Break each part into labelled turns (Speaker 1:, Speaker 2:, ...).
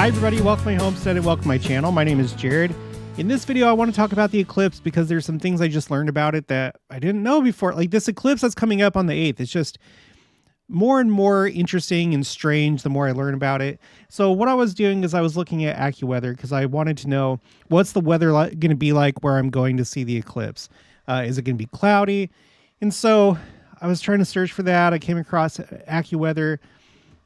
Speaker 1: Hi everybody, welcome to my homestead and welcome to my channel. My name is Jared. In this video I want to talk about the eclipse because there's some things I just learned about it that I didn't know before. Like this eclipse that's coming up on the 8th, it's just more and more interesting and strange the more I learn about it. So what I was doing is I was looking at AccuWeather because I wanted to know what's the weather going to be like where I'm going to see the eclipse. Is it going to be cloudy? And so I was trying to search for that. I came across AccuWeather.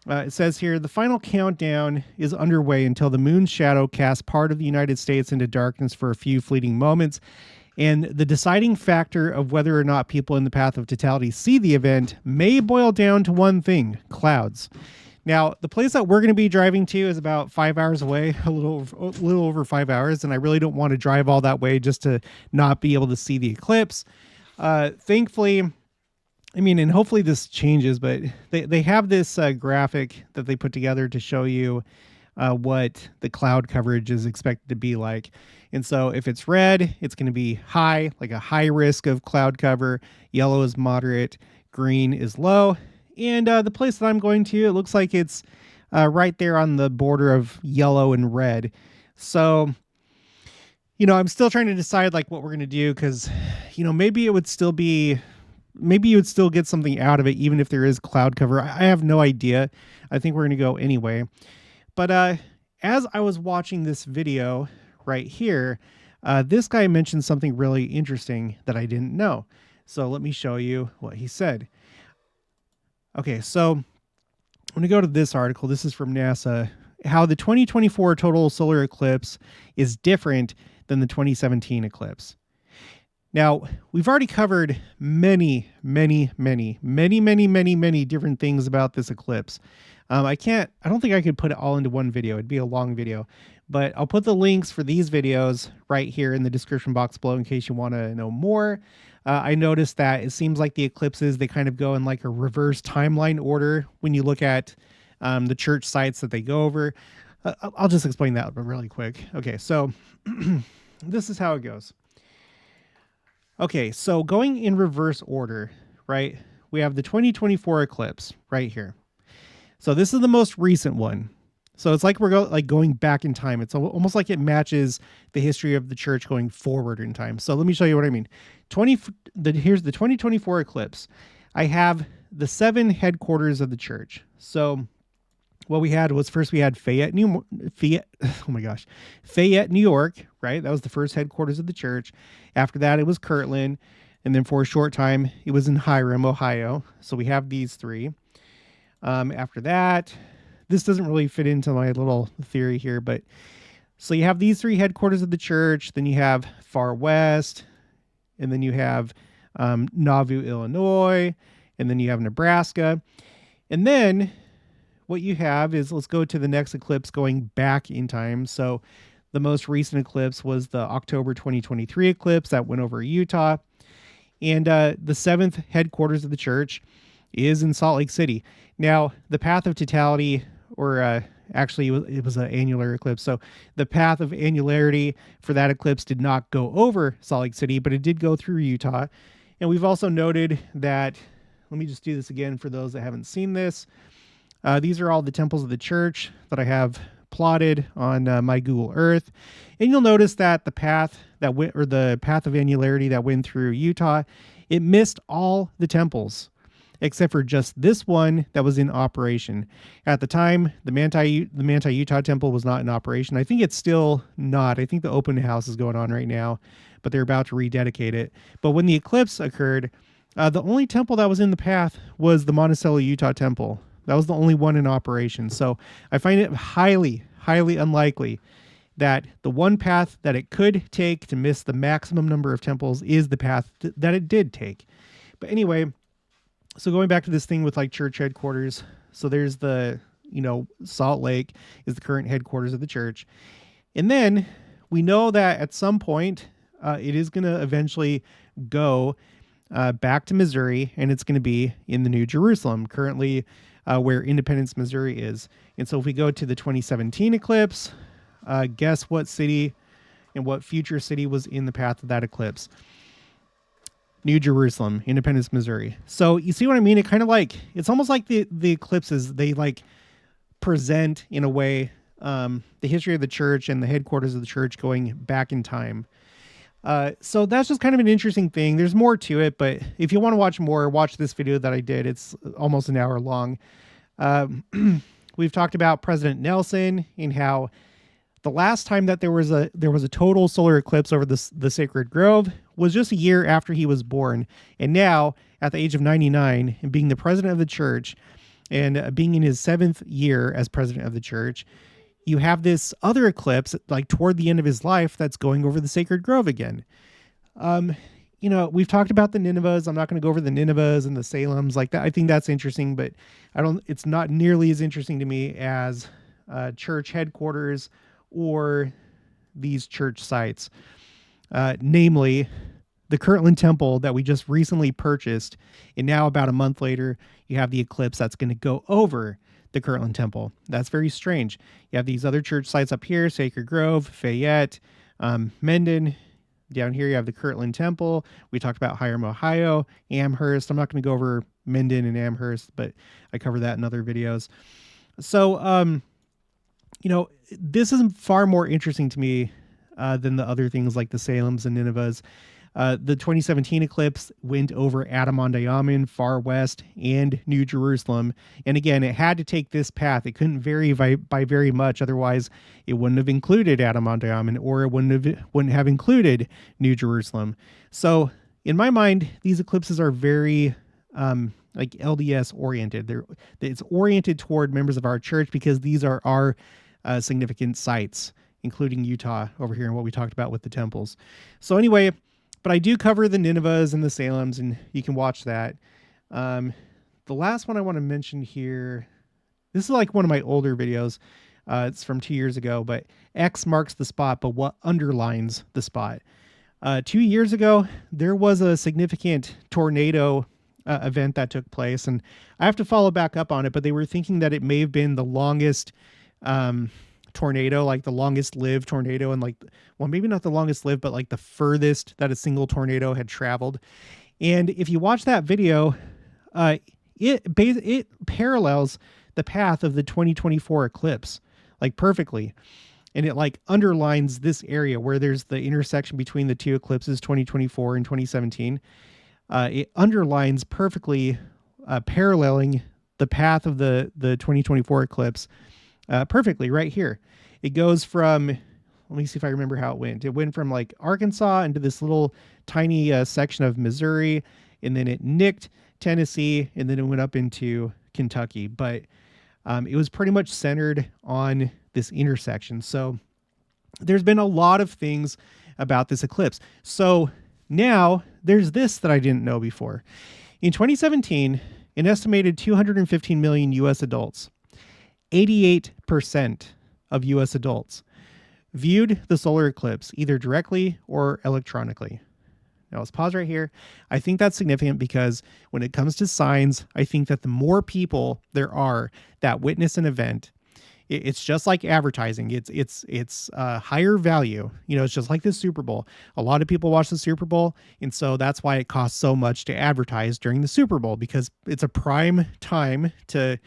Speaker 1: It says here, the final countdown is underway until the moon's shadow casts part of the United States into darkness for a few fleeting moments. And the deciding factor of whether or not people in the path of totality see the event may boil down to one thing: clouds. Now, the place that we're going to be driving to is about 5 hours away, a little over 5 hours. And I really don't want to drive all that way just to not be able to see the eclipse. Thankfully, I mean, and hopefully this changes, but they have this graphic that they put together to show you what the cloud coverage is expected to be like. And so if it's red, it's going to be high, like a high risk of cloud cover. Yellow is moderate. Green is low. And the place that I'm going to, it looks like it's right there on the border of yellow and red. So, you know, I'm still trying to decide like what we're going to do because, you know, maybe you would still get something out of it, even if there is cloud cover. I have no idea. I think we're going to go anyway. But as I was watching this video right here, this guy mentioned something really interesting that I didn't know. So let me show you what he said. Okay, so I'm going to go to this article. This is from NASA. How the 2024 total solar eclipse is different than the 2017 eclipse. Now, we've already covered many different things about this eclipse. I don't think I could put it all into one video. It'd be a long video, but I'll put the links for these videos right here in the description box below in case you want to know more. I noticed that it seems like the eclipses, they kind of go in like a reverse timeline order when you look at the church sites that they go over. I'll just explain that really quick. Okay, so this is how it goes. Okay, so going in reverse order, right? We have the 2024 eclipse right here. So this is the most recent one. So it's like we're going back in time. It's almost like it matches the history of the church going forward in time. So let me show you what I mean. Here's the 2024 eclipse. I have the 7 headquarters of the church. So what we had was first we had Fayette, New York, right? That was the first headquarters of the church. After that, it was Kirtland. And then for a short time, it was in Hiram, Ohio. So we have these 3. After that, this doesn't really fit into my little theory here, but so you have these 3 headquarters of the church. Then you have Far West, and then you have Nauvoo, Illinois, and then you have Nebraska. And then what you have is, let's go to the next eclipse going back in time. So the most recent eclipse was the October 2023 eclipse that went over Utah. And the 7th headquarters of the church is in Salt Lake City. Now, the path of totality, or actually it was an annular eclipse. So the path of annularity for that eclipse did not go over Salt Lake City, but it did go through Utah. And we've also noted that, let me just do this again for those that haven't seen this. These are all the temples of the church that I have plotted on my Google Earth. And you'll notice that the path that went, or the path of annularity that went through Utah, it missed all the temples except for just this one that was in operation. At the time, the Manti Utah temple was not in operation. I think it's still not. I think the open house is going on right now, but they're about to rededicate it. But when the eclipse occurred, the only temple that was in the path was the Monticello, Utah temple. That was the only one in operation. So I find it highly unlikely that the one path that it could take to miss the maximum number of temples is the path that it did take. But anyway, so going back to this thing with like church headquarters. So there's the, Salt Lake is the current headquarters of the church. And then we know that at some point it is going to eventually go back to Missouri, and it's going to be in the New Jerusalem, currently where Independence, Missouri is. And so if we go to the 2017 eclipse, guess what city and what future city was in the path of that eclipse? New Jerusalem, Independence, Missouri. So you see what I mean? It kind of like, it's almost like the eclipses, they like present in a way the history of the church and the headquarters of the church going back in time. So that's just kind of an interesting thing. There's more to it, but if you want to watch more, watch this video that I did. It's almost an hour long. We've talked about President Nelson and how the last time that there was a total solar eclipse over the Sacred Grove was just a year after he was born. And now, at the age of 99, and being the president of the church, and being in his 7th year as president of the church, you have this other eclipse, like toward the end of his life, that's going over the Sacred Grove again. We've talked about the Ninevehs. I'm not going to go over the Ninevehs and the Salems like that. I think that's interesting, but it's not nearly as interesting to me as church headquarters or these church sites. Namely, the Kirtland Temple that we just recently purchased, and now about a month later, you have the eclipse that's going to go over the Kirtland Temple. That's very strange. You have these other church sites up here, Sacred Grove, Fayette, Mendon. Down here, you have the Kirtland Temple. We talked about Hiram, Ohio, Amherst. I'm not going to go over Mendon and Amherst, but I cover that in other videos. So, this is far more interesting to me than the other things like the Salems and Ninevehs. The 2017 eclipse went over Adam-on-Diamond, Far West, and New Jerusalem. And again, it had to take this path. It couldn't vary by very much. Otherwise, it wouldn't have included Adam-on-Diamond, or it wouldn't have included New Jerusalem. So in my mind, these eclipses are very like LDS oriented. It's oriented toward members of our church because these are our significant sites, including Utah over here and what we talked about with the temples. So anyway, but I do cover the Ninevehs and the Salems, and you can watch that. The last one I want to mention here, this is like one of my older videos. It's from 2 years ago, but X marks the spot, but what underlines the spot? 2 years ago, there was a significant tornado event that took place, and I have to follow back up on it, but they were thinking that it may have been the longest tornado, like the longest lived tornado, and maybe not the longest lived, but like the furthest that a single tornado had traveled. And if you watch that video, it parallels the path of the 2024 eclipse, like perfectly. And it like underlines this area where there's the intersection between the two eclipses, 2024 and 2017. It underlines perfectly, paralleling the path of the 2024 eclipse perfectly right here. It goes from, let me see if I remember how it went. It went from like Arkansas into this little tiny section of Missouri, and then it nicked Tennessee, and then it went up into Kentucky. But it was pretty much centered on this intersection. So there's been a lot of things about this eclipse. So now there's this that I didn't know before. In 2017, an estimated 215 million U.S. adults, 88% of U.S. adults, viewed the solar eclipse either directly or electronically. Now let's pause right here. I think that's significant because when it comes to signs, I think that the more people there are that witness an event, it's just like advertising. It's higher value. It's just like the Super Bowl. A lot of people watch the Super Bowl, and so that's why it costs so much to advertise during the Super Bowl, because it's a prime time to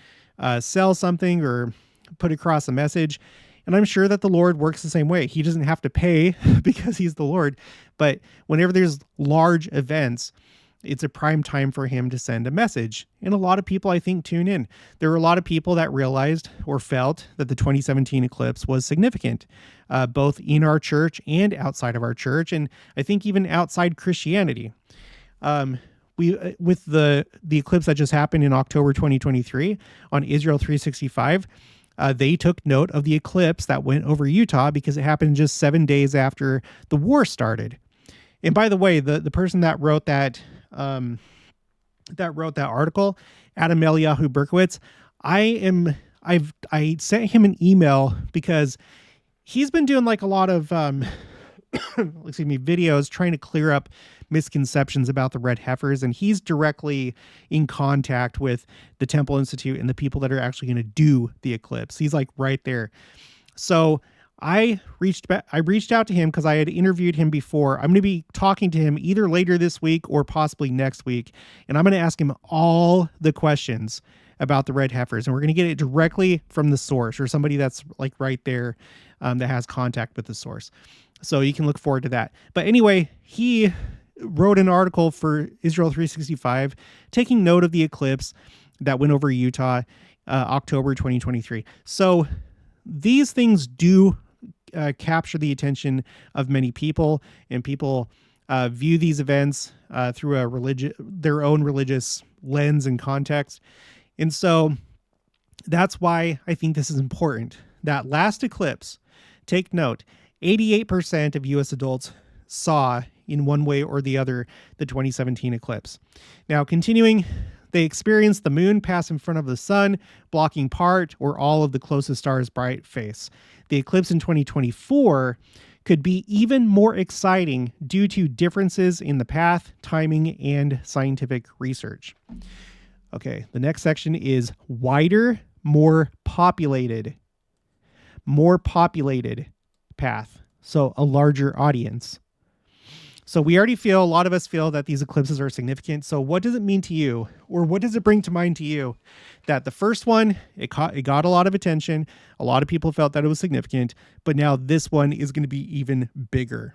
Speaker 1: sell something or put across a message. And I'm sure that the Lord works the same way. He doesn't have to pay because he's the Lord. But whenever there's large events, it's a prime time for him to send a message. And a lot of people, I think, tune in. There were a lot of people that realized or felt that the 2017 eclipse was significant, both in our church and outside of our church. And I think even outside Christianity. With the eclipse that just happened in October 2023 on Israel 365, they took note of the eclipse that went over Utah because it happened just 7 days after the war started. And by the way, the person that wrote that article, Adam Eliyahu Berkowitz, I sent him an email because he's been doing like a lot of videos trying to clear up misconceptions about the red heifers, and he's directly in contact with the Temple Institute and the people that are actually going to do the eclipse. He's like right there. So I reached out to him because I had interviewed him before. I'm going to be talking to him either later this week or possibly next week, and I'm going to ask him all the questions about the red heifers, and we're going to get it directly from the source or somebody that's like right there that has contact with the source. So you can look forward to that. But anyway, he wrote an article for Israel 365 taking note of the eclipse that went over Utah October 2023. So these things do capture the attention of many people, and people view these events through their own religious lens and context. And so that's why I think this is important. That last eclipse, take note, 88% of U.S. adults saw in one way or the other the 2017 eclipse. Now, continuing, they experienced the moon pass in front of the sun, blocking part or all of the closest star's bright face. The eclipse in 2024 could be even more exciting due to differences in the path, timing, and scientific research. Okay, the next section is wider, more populated path. So a larger audience. So we already feel, a lot of us feel that these eclipses are significant. So what does it mean to you? Or what does it bring to mind to you? That the first one, it got a lot of attention. A lot of people felt that it was significant. But now this one is going to be even bigger.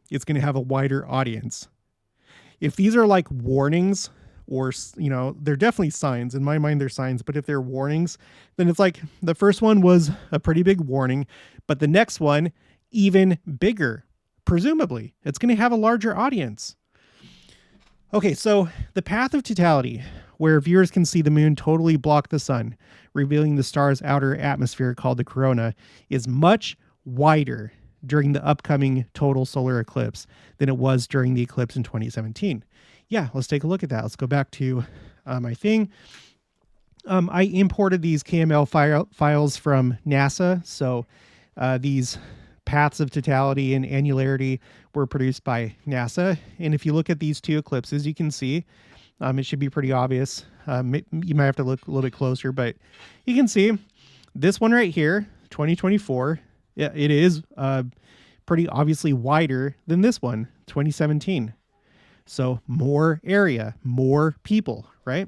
Speaker 1: It's going to have a wider audience. If these are like warnings, or, you know, they're definitely signs. In my mind, they're signs. But if they're warnings, then it's like the first one was a pretty big warning. But the next one, even bigger. Presumably, it's going to have a larger audience. Okay, so the path of totality, where viewers can see the moon totally block the sun, revealing the star's outer atmosphere called the corona, is much wider during the upcoming total solar eclipse than it was during the eclipse in 2017. Yeah, let's take a look at that. Let's go back to my thing. I imported these KML files from NASA. So these paths of totality and annularity were produced by NASA. And if you look at these two eclipses, you can see it should be pretty obvious. You might have to look a little bit closer, but you can see this one right here, 2024. Yeah, it is pretty obviously wider than this one, 2017. So more area, more people, right?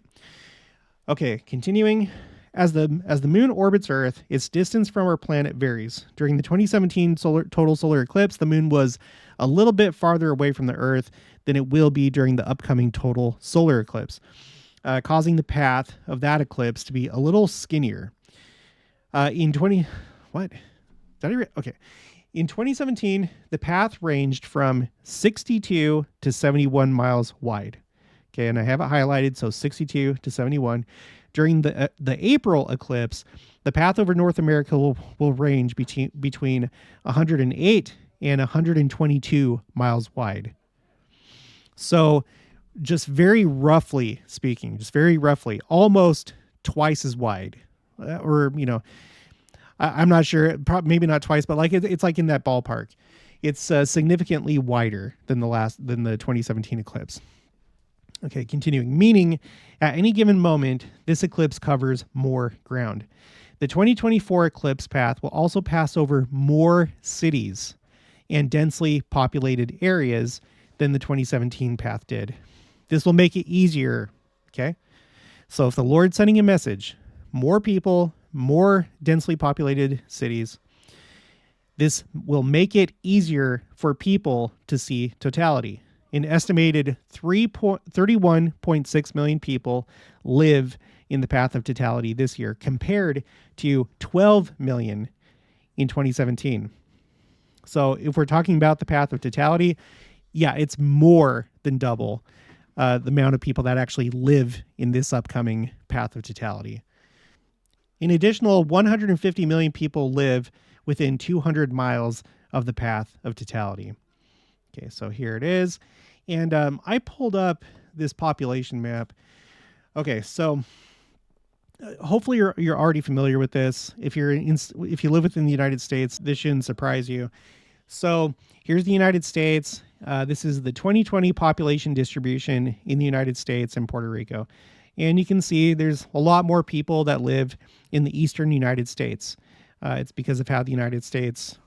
Speaker 1: Okay, continuing. As the moon orbits Earth, its distance from our planet varies. During the 2017 total solar eclipse, the moon was a little bit farther away from the Earth than it will be during the upcoming total solar eclipse, causing the path of that eclipse to be a little skinnier. In 2017, the path ranged from 62 to 71 miles wide. Okay, and I have it highlighted, so 62 to 71. During the April eclipse, the path over North America will range between 108 and 122 miles wide. So just very roughly speaking, almost twice as wide. Or, you know, I'm not sure, maybe not twice, but like it's like in that ballpark. It's significantly wider than the 2017 eclipse. Okay, continuing, meaning at any given moment, this eclipse covers more ground. The 2024 eclipse path will also pass over more cities and densely populated areas than the 2017 path did. This will make it easier, okay? So if the Lord's sending a message, more people, more densely populated cities, this will make it easier for people to see totality. An estimated 31.6 million people live in the path of totality this year, compared to 12 million in 2017. So if we're talking about the path of totality, yeah, it's more than double the amount of people that actually live in this upcoming path of totality. An additional 150 million people live within 200 miles of the path of totality. Okay, so here it is. And I pulled up this population map. Okay, so hopefully you're already familiar with this. If you live within the United States, this shouldn't surprise you. So here's the United States. This is the 2020 population distribution in the United States and Puerto Rico. And you can see there's a lot more people that live in the eastern United States. It's because of how the United States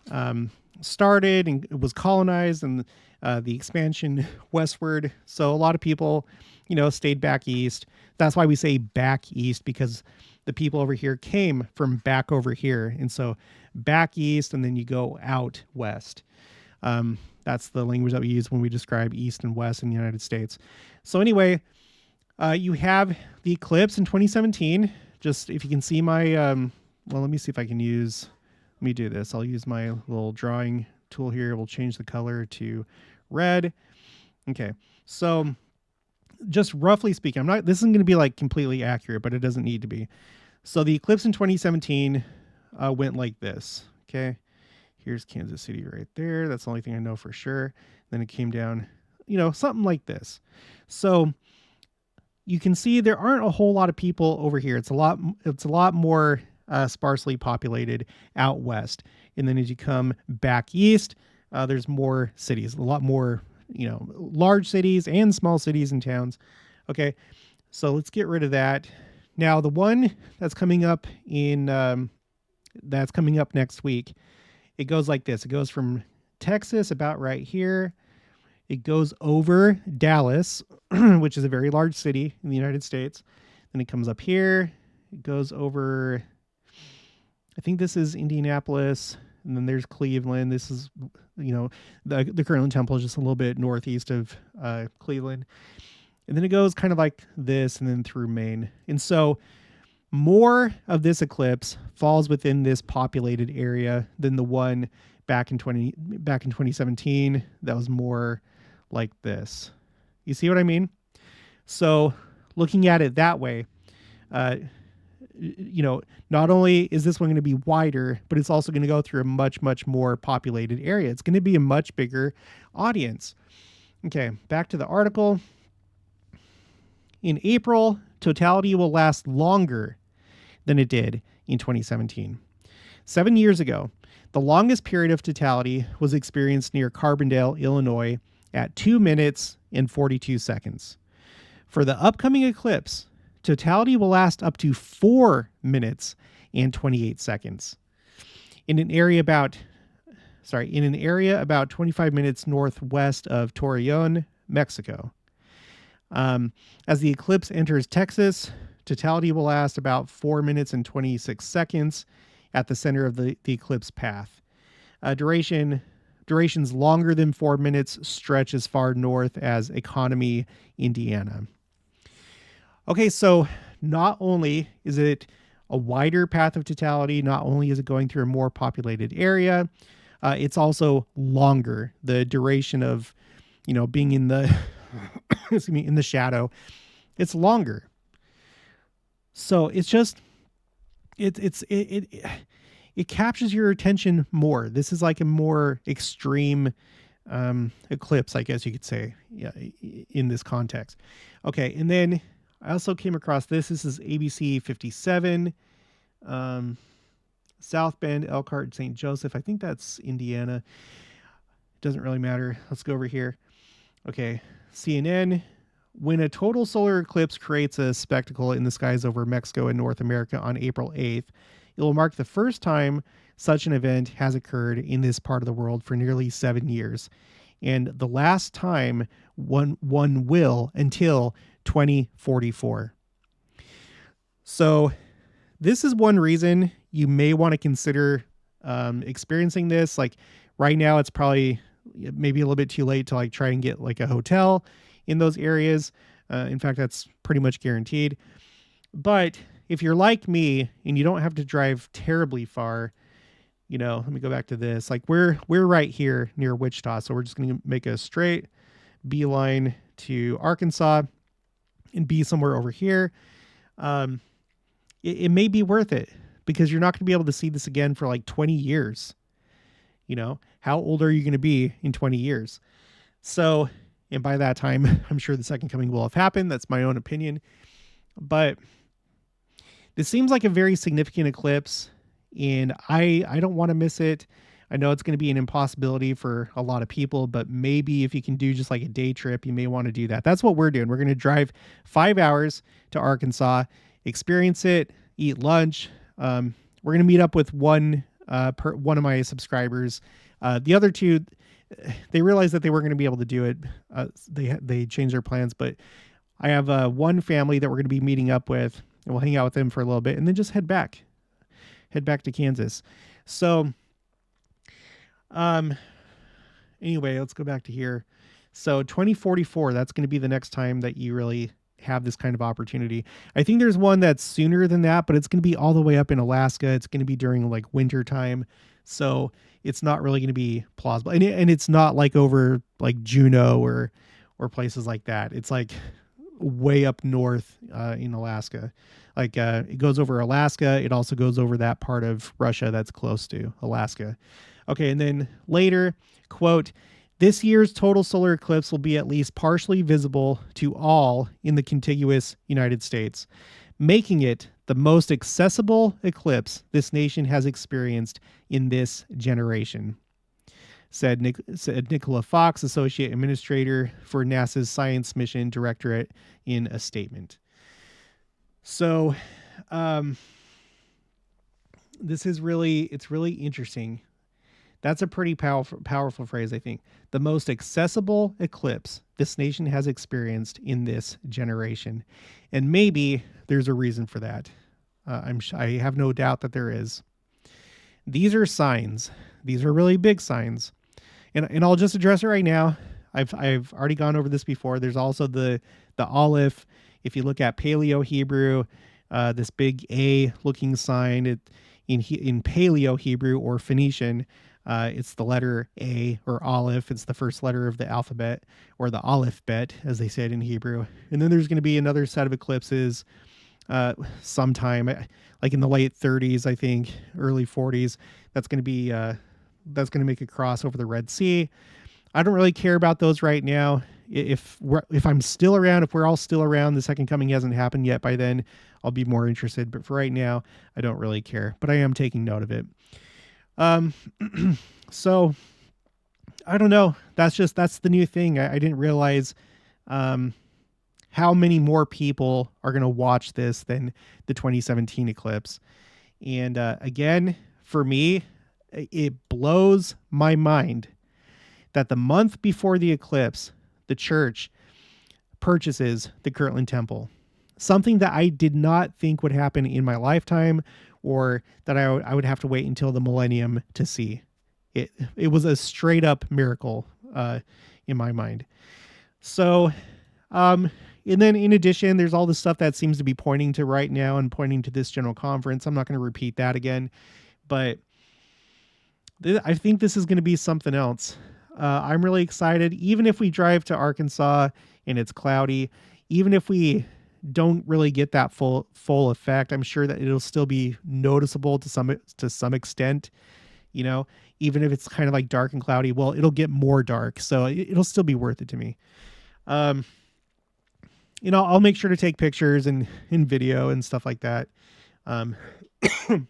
Speaker 1: started and it was colonized, and the expansion westward. So a lot of people, stayed back east. That's why we say back east, because the people over here came from back over here. And so back east, and then you go out west. That's the language that we use when we describe east and west in the United States. So anyway, you have the eclipse in 2017. Just if you can see my, well, let me see if I can use, let me do this. I'll use my little drawing tool here. We'll change the color to red. Okay. So just roughly speaking, this isn't going to be like completely accurate, but it doesn't need to be. So the eclipse in 2017 went like this. Okay. Here's Kansas City right there. That's the only thing I know for sure. Then it came down, something like this. So you can see there aren't a whole lot of people over here. It's a lot more sparsely populated out west. And then as you come back east, there's more cities, a lot more, large cities and small cities and towns. Okay. So let's get rid of that. Now the one that's coming up next week, it goes like this. It goes from Texas about right here. It goes over Dallas, which is a very large city in the United States. Then it comes up here. It goes over, I think this is Indianapolis. And then there's Cleveland. This is, the Kirtland Temple is just a little bit northeast of Cleveland. And then it goes kind of like this and then through Maine. And so more of this eclipse falls within this populated area than the one back in 2017 that was more like this. You see what I mean? So looking at it that way, not only is this one going to be wider, but it's also going to go through a much, much more populated area. It's going to be a much bigger audience. Okay, back to the article. In April, totality will last longer than it did in 2017. 7 years ago, the longest period of totality was experienced near Carbondale, Illinois, at 2 minutes and 42 seconds. For the upcoming eclipse, totality will last up to 4 minutes and 28 seconds. In an area about 25 minutes northwest of Torreon, Mexico. As the eclipse enters Texas, totality will last about 4 minutes and 26 seconds at the center of the eclipse path. Durations longer than 4 minutes stretch as far north as Economy, Indiana. Okay, so not only is it a wider path of totality, not only is it going through a more populated area, it's also longer. The duration of, being in the in the shadow, it's longer. So it's just it captures your attention more. This is like a more extreme eclipse, I guess you could say, in this context. Okay, and then I also came across this. This is ABC 57, South Bend, Elkhart, St. Joseph. I think that's Indiana. It doesn't really matter. Let's go over here. Okay, CNN. When a total solar eclipse creates a spectacle in the skies over Mexico and North America on April 8th, it will mark the first time such an event has occurred in this part of the world for nearly 7 years, and the last time one will until 2044. So this is one reason you may want to consider experiencing this. Like right now, it's probably maybe a little bit too late to like try and get like a hotel in those areas. In fact, that's pretty much guaranteed. But if you're like me and you don't have to drive terribly far, let me go back to this. Like we're right here near Wichita. So we're just going to make a straight beeline to Arkansas and be somewhere over here. It may be worth it because you're not going to be able to see this again for like 20 years. How old are you going to be in 20 years? So, and by that time, I'm sure the second coming will have happened. That's my own opinion. But this seems like a very significant eclipse, and I don't want to miss it. I know it's going to be an impossibility for a lot of people, but maybe if you can do just like a day trip, you may want to do that. That's what we're doing. We're going to drive 5 hours to Arkansas, experience it, eat lunch. We're going to meet up with one of my subscribers The other two, they realized that they weren't going to be able to do it. They changed their plans, but I have one family that we're going to be meeting up with, and we'll hang out with them for a little bit, and then just head back to Kansas. So, anyway, let's go back to here. So 2044, that's going to be the next time that you really have this kind of opportunity. I think there's one that's sooner than that, but it's going to be all the way up in Alaska. It's going to be during like winter time. So it's not really going to be plausible. And it's not like over like Juneau or places like that. It's like way up north in Alaska. Like it goes over Alaska. It also goes over that part of Russia that's close to Alaska. Okay, and then later, quote, "This year's total solar eclipse will be at least partially visible to all in the contiguous United States, making it the most accessible eclipse this nation has experienced in this generation," said Nicola Fox, Associate Administrator for NASA's Science Mission Directorate, in a statement. So, this is it's really interesting. That's a pretty powerful phrase, I think. The most accessible eclipse this nation has experienced in this generation. And maybe there's a reason for that. I have no doubt that there is. These are signs. These are really big signs. And I'll just address it right now. I've already gone over this before. There's also the Aleph. If you look at Paleo Hebrew, this big A looking sign, in Paleo Hebrew or Phoenician, it's the letter A or Aleph. It's the first letter of the alphabet, or the Aleph-Bet, as they said in Hebrew. And then there's going to be another set of eclipses sometime, like in the late 30s, I think, early 40s. That's going to make a cross over the Red Sea. I don't really care about those right now. If I'm still around, if we're all still around, the second coming hasn't happened yet. By then, I'll be more interested. But for right now, I don't really care. But I am taking note of it. So I don't know. That's the new thing. I didn't realize how many more people are going to watch this than the 2017 eclipse. And again, for me, it blows my mind that the month before the eclipse, the church purchases the Kirtland Temple. Something that I did not think would happen in my lifetime, or that I would have to wait until the millennium to see. It was a straight up miracle in my mind. So, and then in addition, there's all the stuff that seems to be pointing to right now and pointing to this general conference. I'm not going to repeat that again, but I think this is going to be something else. I'm really excited. Even if we drive to Arkansas and it's cloudy, even if we don't really get that full effect, I'm sure that it'll still be noticeable to some extent. You know, even if it's kind of like dark and cloudy, well, it'll get more dark, so it'll still be worth it to me. You know, I'll make sure to take pictures and video and stuff like that, and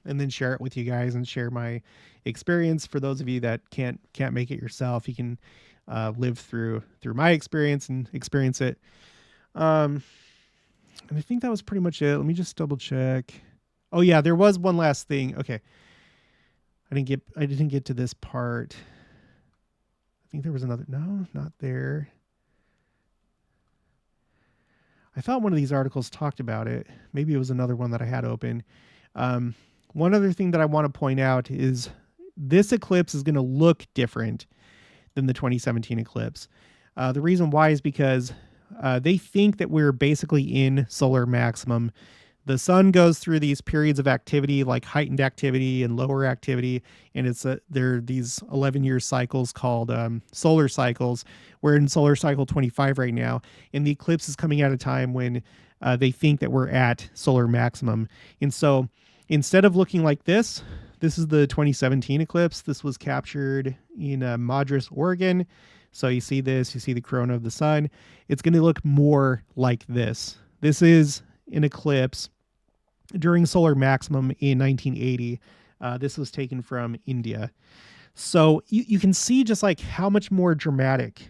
Speaker 1: then share it with you guys and share my experience. For those of you that can't make it yourself, you can live through my experience and experience it. And I think that was pretty much it. Let me just double check. Oh yeah, there was one last thing. Okay. I didn't get to this part. I think there was another. No, not there. I thought one of these articles talked about it. Maybe it was another one that I had open. One other thing that I want to point out is this eclipse is going to look different than the 2017 eclipse. The reason why is because they think that we're basically in solar maximum. The sun goes through these periods of activity, like heightened activity and lower activity, and there are these 11-year cycles called solar cycles. We're in solar cycle 25 right now, and the eclipse is coming at a time when they think that we're at solar maximum. And so instead of looking like this is the 2017 eclipse. This was captured in Madras, Oregon. So you see the corona of the sun. It's going to look more like this. This is an eclipse during solar maximum in 1980. This was taken from India. So you can see just like how much more dramatic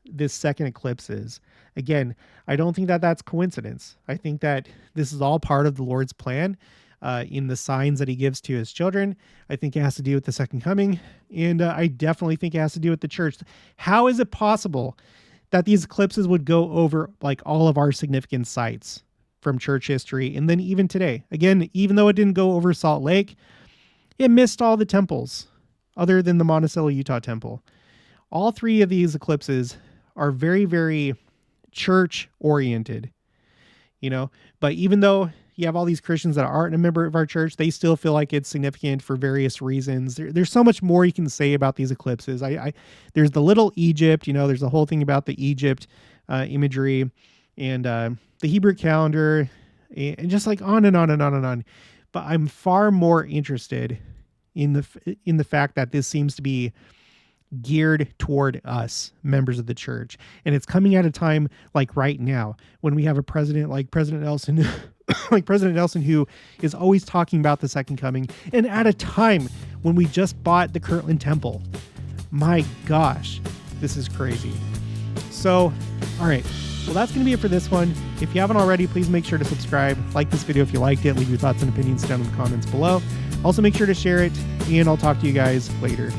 Speaker 1: this second eclipse is. Again, I don't think that that's coincidence. I think that this is all part of the Lord's plan. in the signs that he gives to his children. I think it has to do with the second coming. And I definitely think it has to do with the church. How is it possible that these eclipses would go over like all of our significant sites from church history? And then even today, again, even though it didn't go over Salt Lake, it missed all the temples other than the Monticello, Utah temple. All three of these eclipses are very, very church oriented, you know, but even though you have all these Christians that aren't a member of our church, they still feel like it's significant for various reasons. There's so much more you can say about these eclipses. There's the little Egypt, you know, there's the whole thing about the Egypt imagery and the Hebrew calendar and just like on and on and on and on. But I'm far more interested in the fact that this seems to be geared toward us, members of the church. And it's coming at a time like right now when we have a president like President Nelson, like President Nelson, who is always talking about the second coming, and at a time when we just bought the Kirtland Temple. My gosh, this is crazy. So, all right. Well, that's going to be it for this one. If you haven't already, please make sure to subscribe, like this video if you liked it, leave your thoughts and opinions down in the comments below. Also, make sure to share it, and I'll talk to you guys later.